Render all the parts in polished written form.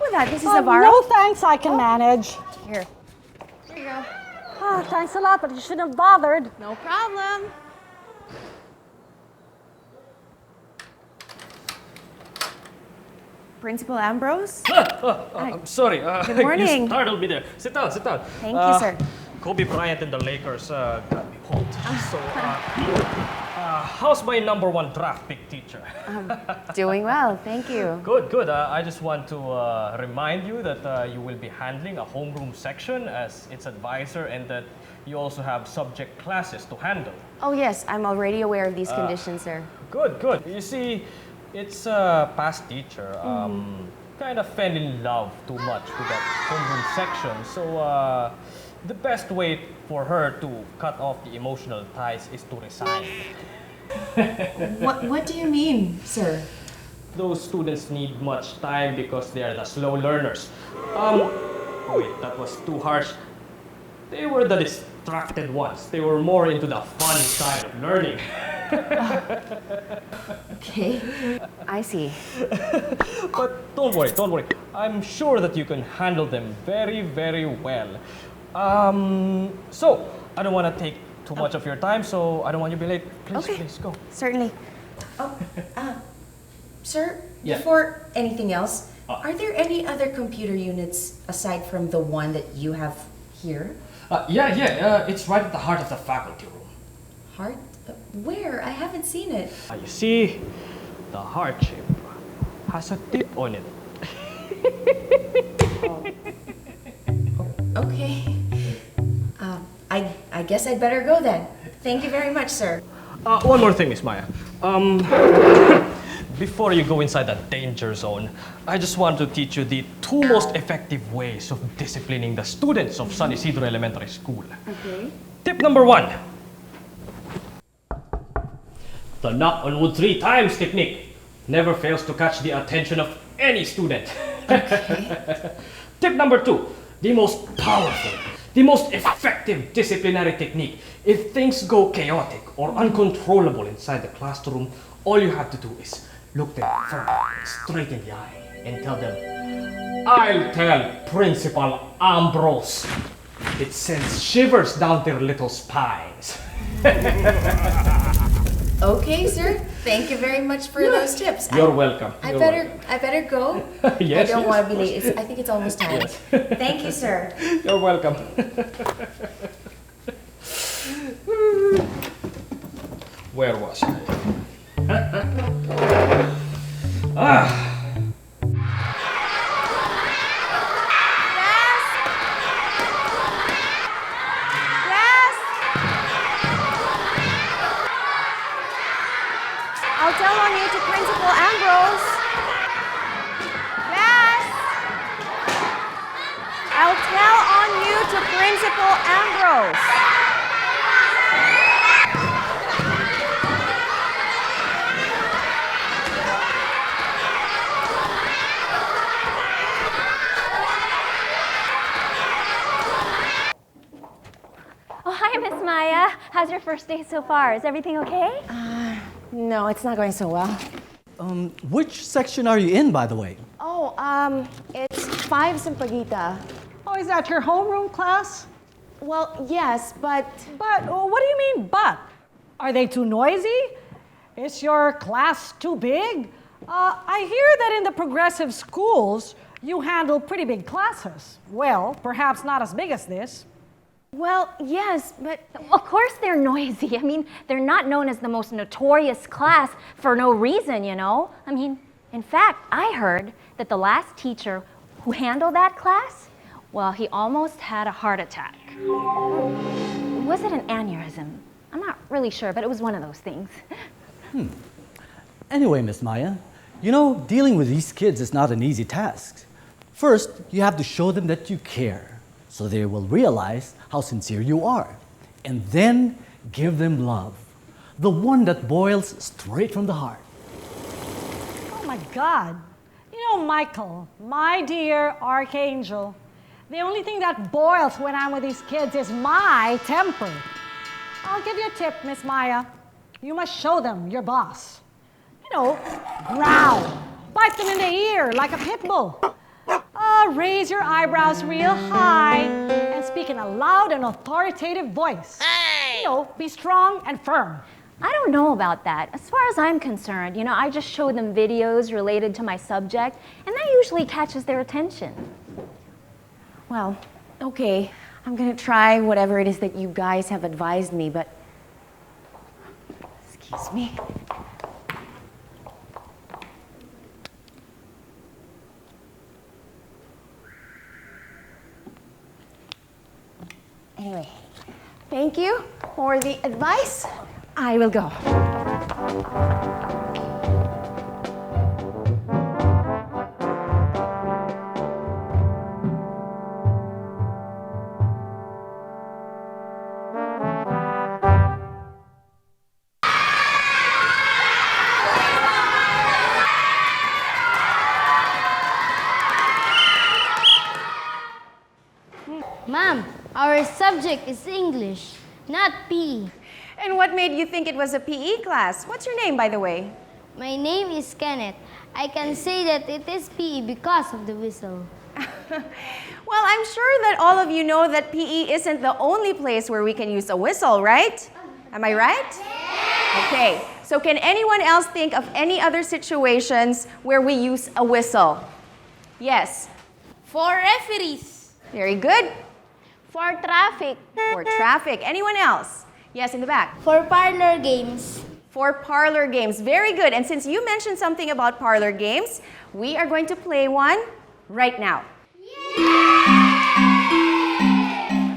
with that. This is Navarro. No thanks, I can manage. Here. Here you go. Thanks a lot, but you shouldn't have bothered. No problem. Principal Ambrose? I'm sorry. Good morning. You startled me there. Sit down, sit down. Thank you, sir. Kobe Bryant and the Lakers got me pumped. So, how's my #1 draft pick teacher? Doing well, thank you. Good, good. I just want to remind you that you will be handling a homeroom section as its advisor and that you also have subject classes to handle. Oh yes, I'm already aware of these conditions, sir. Good, good. You see, it's a past teacher. Kind of fell in love too much with that homeroom section. So, the best way for her to cut off the emotional ties is to resign. What do you mean, sir? Those students need much time because they are the slow learners. Wait, that was too harsh. They were the distracted ones. They were more into the fun side of learning. Okay, I see. But don't worry, don't worry. I'm sure that you can handle them very, very well. So, I don't want to take too much of your time, so I don't want you to be late. Please, Okay. please, go. Certainly. Sir, Yeah. before anything else, are there any other computer units aside from the one that you have here? Yeah, it's right at the heart of the faculty room. Heart? Where? I haven't seen it. You see, the heart shape has a tip on it. Okay. I guess I'd better go then. Thank you very much, sir. One more thing, Miss Maya. Before you go inside the danger zone, I just want to teach you the 2 most effective ways of disciplining the students of San Isidro Elementary School. Okay. Tip number 1. The knock on wood 3 times technique never fails to catch the attention of any student. Tip number 2. The most powerful, the most effective disciplinary technique. If things go chaotic or uncontrollable inside the classroom, all you have to do is look them straight in the eye and tell them, "I'll tell Principal Ambrose." It sends shivers down their little spines. Okay, sir. Thank you very much for those tips. You're welcome. I You're better go. Yes, I don't yes. want to be late. I think it's almost time. Thank you, sir. You're welcome. Where was I? Yes! I'll tell on you to Principal Ambrose. Yes! I'll tell on you to Principal Ambrose. Oh, hi, Miss Maya. How's your first day so far? Is everything okay? No, it's not going so well. Which section are you in, by the way? Oh, it's 5 Sampaguita. Oh, is that your homeroom class? Well, yes, but But, what do you mean, but? Are they too noisy? Is your class too big? I hear that in the progressive schools, you handle pretty big classes. Well, perhaps not as big as this. well, yes, but Of course they're noisy. I mean, they're not known as the most notorious class for no reason, you know? I mean, in fact, I heard that the last teacher who handled that class, well, he almost had a heart attack. Was it an aneurysm? I'm not really sure, but it was one of those things. Anyway, Miss Maya, you know, dealing with these kids is not an easy task. First, you have to show them that you care, so they will realize how sincere you are. And then give them love, the one that boils straight from the heart. Oh my God. You know, Michael, my dear archangel, the only thing that boils when I'm with these kids is my temper. I'll give you a tip, Miss Maya. You must show them your boss. You know, growl, bite them in the ear like a pit bull. about raise your eyebrows real high and speak in a loud and authoritative voice? You know, be strong and firm. I don't know about that. As far as I'm concerned, I just show them videos related to my subject, and that usually catches their attention. Well, okay. I'm gonna try whatever it is that you guys have advised me, but... Excuse me. Anyway, thank you for the advice. I will go. Ma'am, our subject is English, not PE. And what made you think it was a PE class? What's your name, by the way? My name is Kenneth. I can say that it is PE because of the whistle. Well, I'm sure that all of you know that PE isn't the only place where we can use a whistle, right? Am I right? Okay, so can anyone else think of any other situations where we use a whistle? Yes, For referees. very good. For traffic. For traffic. Anyone else? Yes, in the back. For parlor games. For parlor games. Very good. And since you mentioned something about parlor games, we are going to play one right now.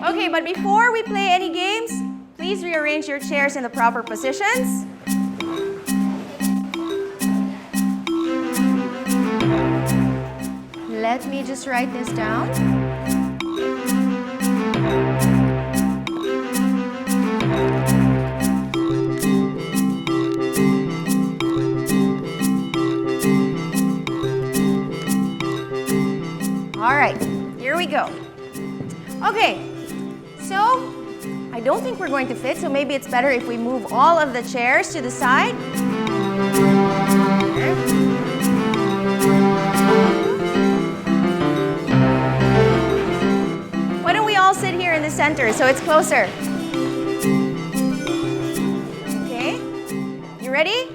Okay, but before we play any games, please rearrange your chairs in the proper positions. Let me just write this down. All right, here we go. Okay, so I don't think we're going to fit, so maybe it's better if we move all of the chairs to the side. Here. Why don't we all sit here in the center so it's closer? Okay, you ready?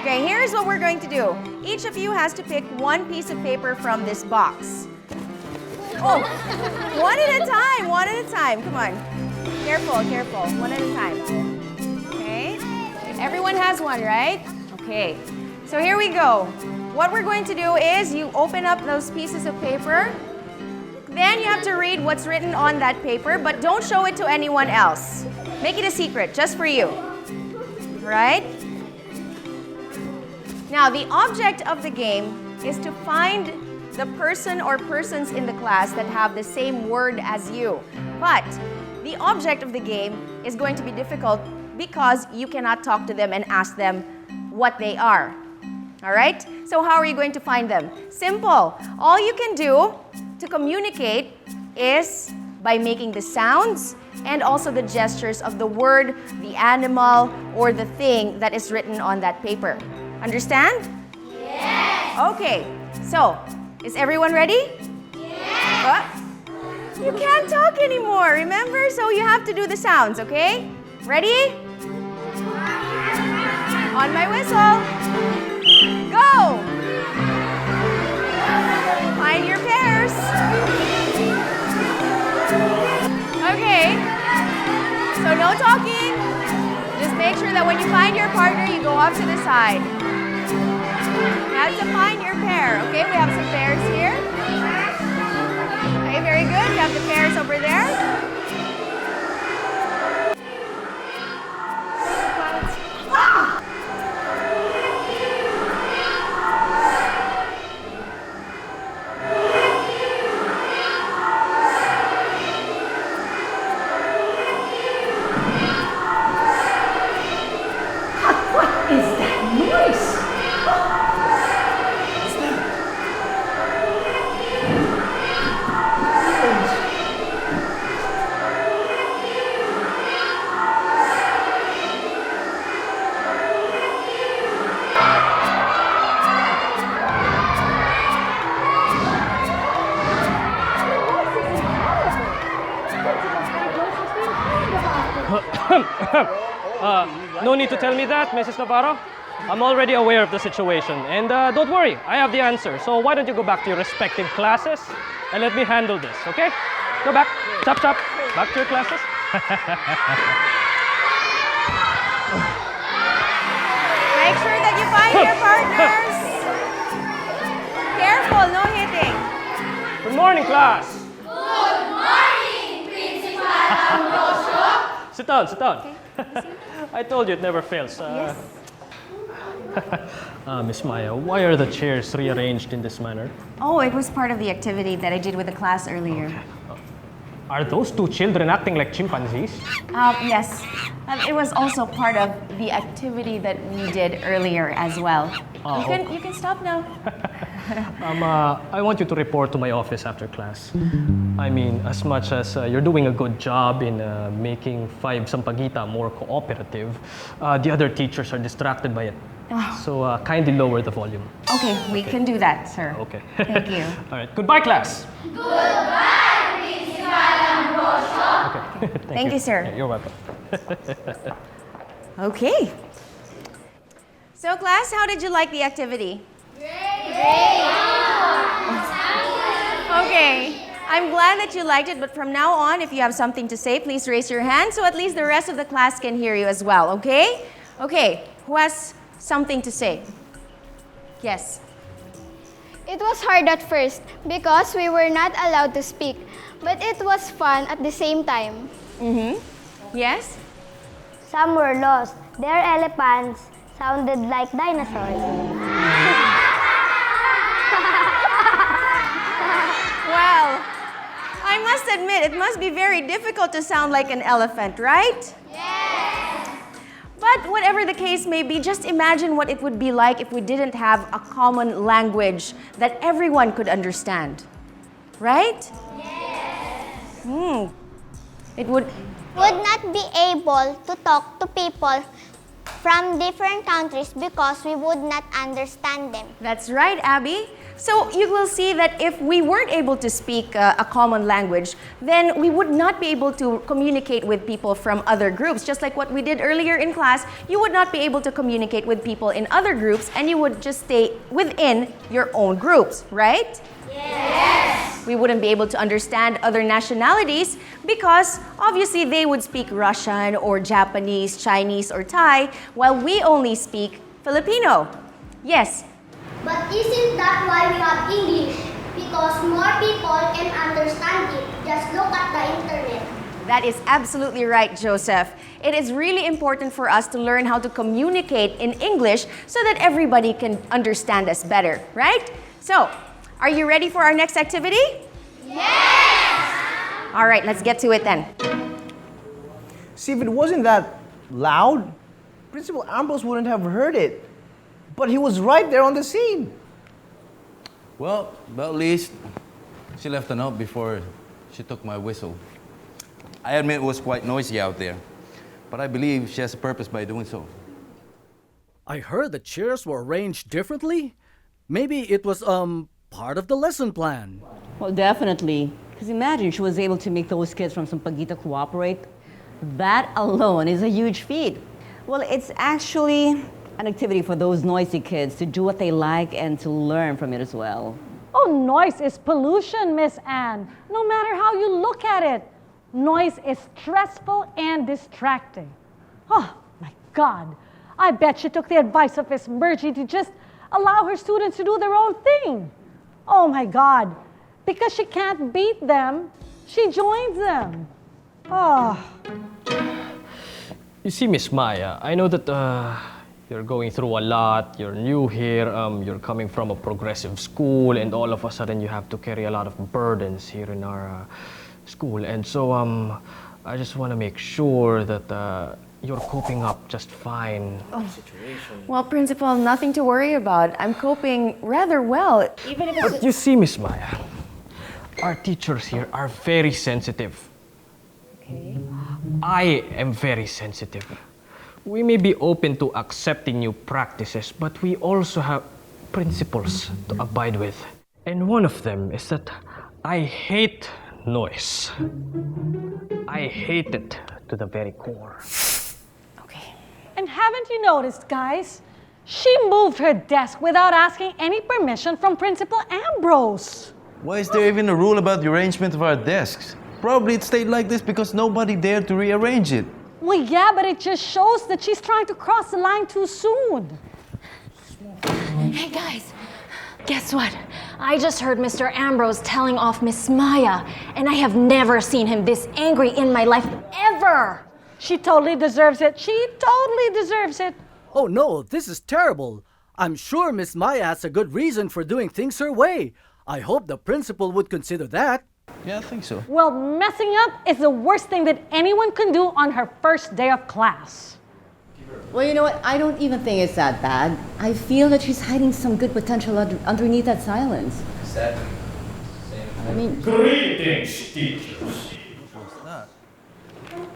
Okay, here's what we're going to do. Each of you has to pick one piece of paper from this box. Oh, one at a time, one at a time. Come on. Careful, careful. One at a time. Okay. Everyone has one, right? Okay. So here we go. What we're going to do is you open up those pieces of paper. Then you have to read what's written on that paper, but don't show it to anyone else. Make it a secret, just for you. Right? Now, the object of the game is to find the person or persons in the class that have the same word as you. But the object of the game is going to be difficult because you cannot talk to them and ask them what they are. All right? So how are you going to find them? Simple. All you can do to communicate is by making the sounds and also the gestures of the word, the animal, or the thing that is written on that paper. Understand? Yes. Okay. So, is everyone ready? Yes. You can't talk anymore, remember? So you have to do the sounds, okay? Ready? On my whistle. Go! Find your pairs. Okay. So no talking. Just make sure that when you find your partner, you go off to the side. You have to find your pair. Okay, we have some pairs here. Okay, very good. We have the pairs over there. No need to tell me that, Mrs. Navarro. I'm already aware of the situation. And don't worry, I have the answer. So why don't you go back to your respective classes and let me handle this, okay? Go back. Chop, chop. Back to your classes. Make sure that you find your partners. Careful, no hitting. Good morning, class. Good morning, Principal Ambrosio. Sit down, sit down. I told you it never fails. Yes. Miss Maya, why are the chairs rearranged in this manner? Oh, it was part of the activity that I did with the class earlier. Are those two children acting like chimpanzees? Yes. It was also part of the activity that we did earlier as well. You can stop now. I want you to report to my office after class. I mean, as much as you're doing a good job in making 5 Sampaguita more cooperative, the other teachers are distracted by it. So kindly lower the volume. Okay, we can do that, sir. Okay. Thank you. All right. Goodbye, class. Goodbye, Principal Ambrosio. Okay. Thank you, sir. Yeah, you're welcome. Okay. So, class, how did you like the activity? Okay. I'm glad that you liked it, but from now on, if you have something to say, please raise your hand so at least the rest of the class can hear you as well, okay? Okay, who has something to say? Yes. It was hard at first because we were not allowed to speak, but it was fun at the same time. Yes? Some were lost. Their elephants sounded like dinosaurs. Well, I must admit, it must be very difficult to sound like an elephant, right? Yes. But whatever the case may be, just imagine what it would be like if we didn't have a common language that everyone could understand. Right? Yes. It would... Would not be able to talk to people from different countries because we would not understand them. That's right, Abby. So you will see that if we weren't able to speak a common language, then we would not be able to communicate with people from other groups. Just like what we did earlier in class, you would not be able to communicate with people in other groups and you would just stay within your own groups, right? Yes. We wouldn't be able to understand other nationalities because obviously they would speak Russian or Japanese, Chinese, or Thai, while we only speak Filipino. Yes. But isn't that why we have English? Because more people can understand it. Just look at the internet. That is absolutely right, Joseph. It is really important for us to learn how to communicate in English so that everybody can understand us better, right? So, are you ready for our next activity? Yes! All right, let's get to it then. See, if it wasn't that loud, Principal Ambrose wouldn't have heard it. But he was right there on the scene. Well, at least she left a note before she took my whistle. I admit it was quite noisy out there, but I believe she has a purpose by doing so. I heard the chairs were arranged differently. Maybe it was, part of the lesson plan. Well, definitely. Because imagine she was able to make those kids from Sampaguita cooperate. That alone is a huge feat. Well, it's actually an activity for those noisy kids to do what they like and to learn from it as well. Oh, noise is pollution, Miss Anne. No matter how you look at it, noise is stressful and distracting. Oh, my God. I bet she took the advice of Miss Murgy to just allow her students to do their own thing. Oh, my God. Because she can't beat them, she joins them. Oh. You see, Miss Maya, I know that you're going through a lot, you're new here, you're coming from a progressive school, and all of a sudden you have to carry a lot of burdens here in our school. And so I just want to make sure that you're coping up just fine. Well, Principal, nothing to worry about. I'm coping rather well, even if it's... But you see, Miss Maya, our teachers here are very sensitive. Okay. I am very sensitive. We may be open to accepting new practices, but we also have principles to abide with. And one of them is that I hate noise. I hate it to the very core. haven't you noticed, guys? She moved her desk without asking any permission from Principal Ambrose. Why is there even a rule about the arrangement of our desks? Probably it stayed like this because nobody dared to rearrange it. Well, yeah, but it just shows that she's trying to cross the line too soon. Hey guys, guess what? I just heard Mr. Ambrose telling off Miss Maya, and I have never seen him this angry in my life, ever! She totally deserves it. She totally deserves it. Oh no, this is terrible. I'm sure Miss Maya has a good reason for doing things her way. I hope the principal would consider that. Yeah, I think so. Well, messing up is the worst thing that anyone can do on her first day of class. Well, you know what? I don't even think it's that bad. I feel that she's hiding some good potential underneath that silence. Exactly. I mean, Greetings, teachers.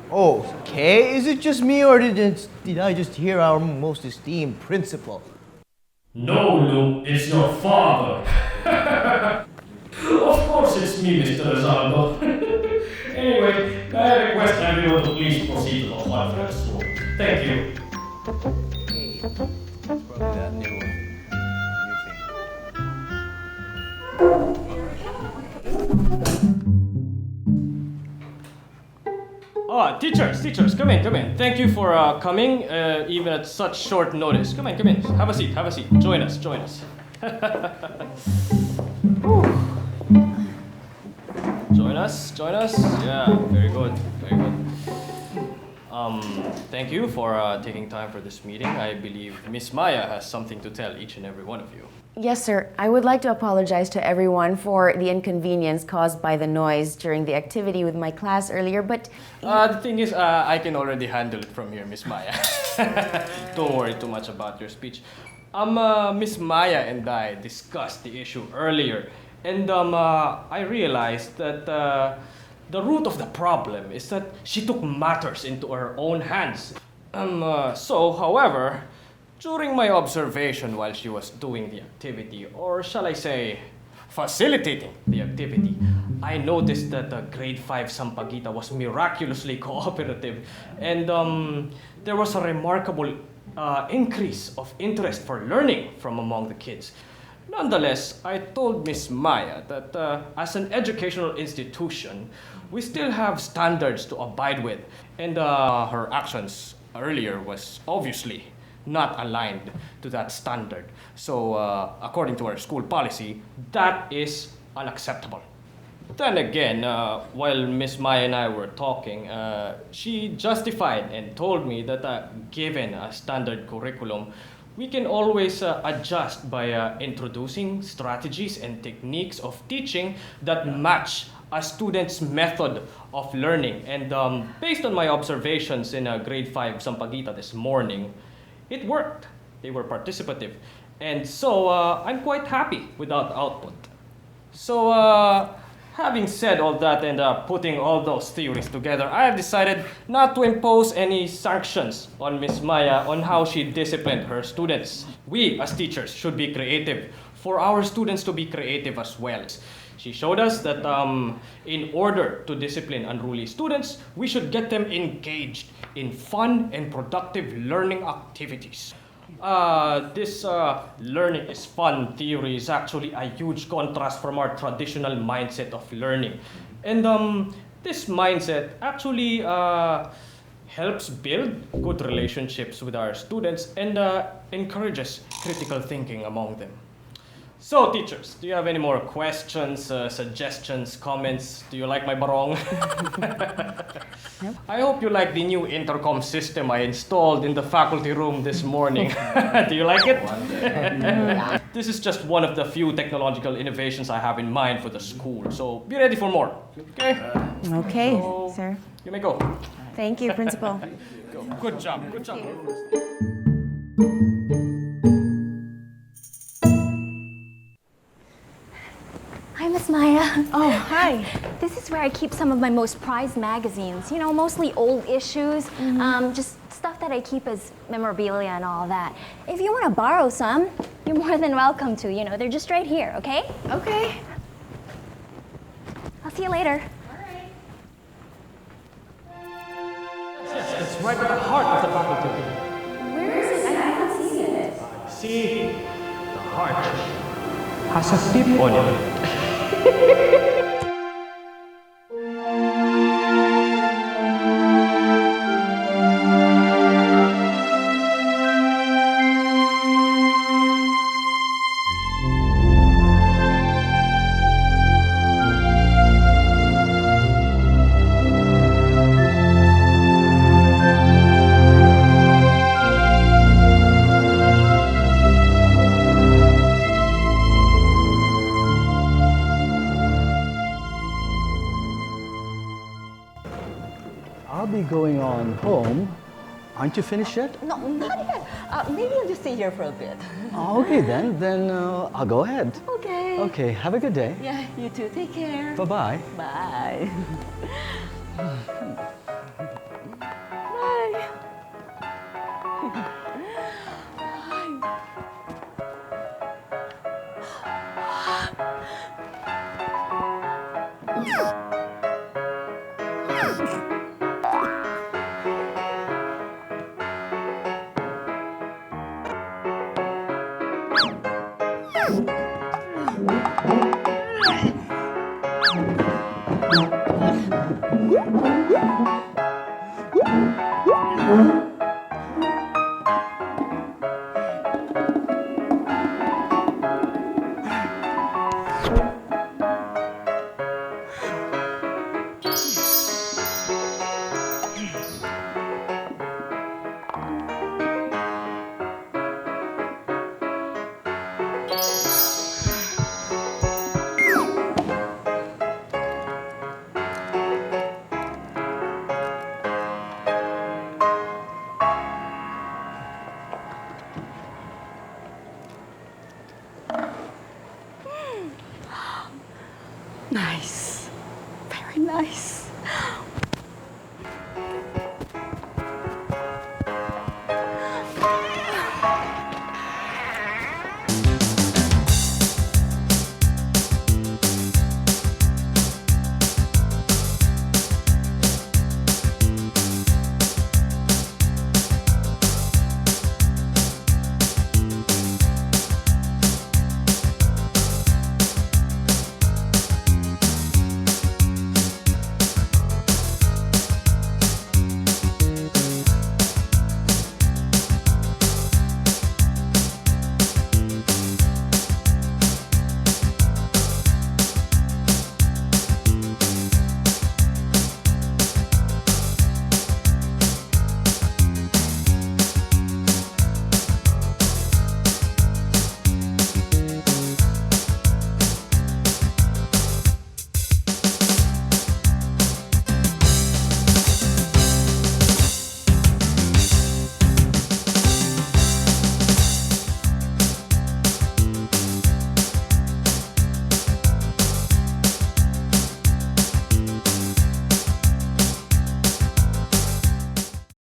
Oh, okay. Is it just me or did I just hear our most esteemed principal? No, Luke, it's your father. Of course it's me, Mr. Rizaldo. Anyway, I request everyone to please proceed to the conference room. Thank you. Hey, it's probably that new thing. Teachers, come in. Thank you for coming, even at such short notice. Come in. Have a seat. Join us. Join us. Yeah, very good. Thank you for taking time for this meeting. I believe Miss Maya has something to tell each and every one of you. Yes, sir. I would like to apologize to everyone for the inconvenience caused by the noise during the activity with my class earlier, but... The thing is, I can already handle it from here, Miss Maya. Don't worry too much about your speech. Miss Maya and I discussed the issue earlier, and I realized that the root of the problem is that she took matters into her own hands. However, during my observation while she was doing the activity, or shall I say, facilitating the activity, I noticed that grade 5 Sampaguita was miraculously cooperative, and there was a remarkable increase of interest for learning from among the kids. Nonetheless, I told Miss Maya that as an educational institution, we still have standards to abide with, and her actions earlier was obviously not aligned to that standard. So, according to our school policy, that is unacceptable. Then again, while Miss Maya and I were talking, she justified and told me that given a standard curriculum, we can always adjust by introducing strategies and techniques of teaching that match a student's method of learning. And based on my observations in grade 5 Sampaguita this morning, it worked. They were participative. And so I'm quite happy with that output. So having said all that and putting all those theories together, I have decided not to impose any sanctions on Miss Maya on how she disciplined her students. We as teachers should be creative for our students to be creative as well. She showed us that in order to discipline unruly students, we should get them engaged in fun and productive learning activities. This learning is fun theory is actually a huge contrast from our traditional mindset of learning. And this mindset actually helps build good relationships with our students and encourages critical thinking among them. So, teachers, do you have any more questions, suggestions, comments? Do you like my barong? I hope you like the new intercom system I installed in the faculty room this morning. Do you like it? This is just one of the few technological innovations I have in mind for the school, so be ready for more. Okay? Okay, So, sir. You may go. Thank you, Principal. Good job. Hi, Miss Maya. Oh, hi. This is where I keep some of my most prized magazines. You know, mostly old issues, just stuff that I keep as memorabilia and all that. If you want to borrow some, you're more than welcome to. You know, they're just right here, okay? Okay. I'll see you later. Yes, it's right at the heart of the faculty. See, the heart has a tip on it. I'll be going on home. Aren't you finished yet? No, not yet. Maybe I'll just stay here for a bit. Oh, okay then. Then I'll go ahead. Okay. Okay, have a good day. Yeah, you too. Take care. Bye-bye. Bye. Nice. Very nice.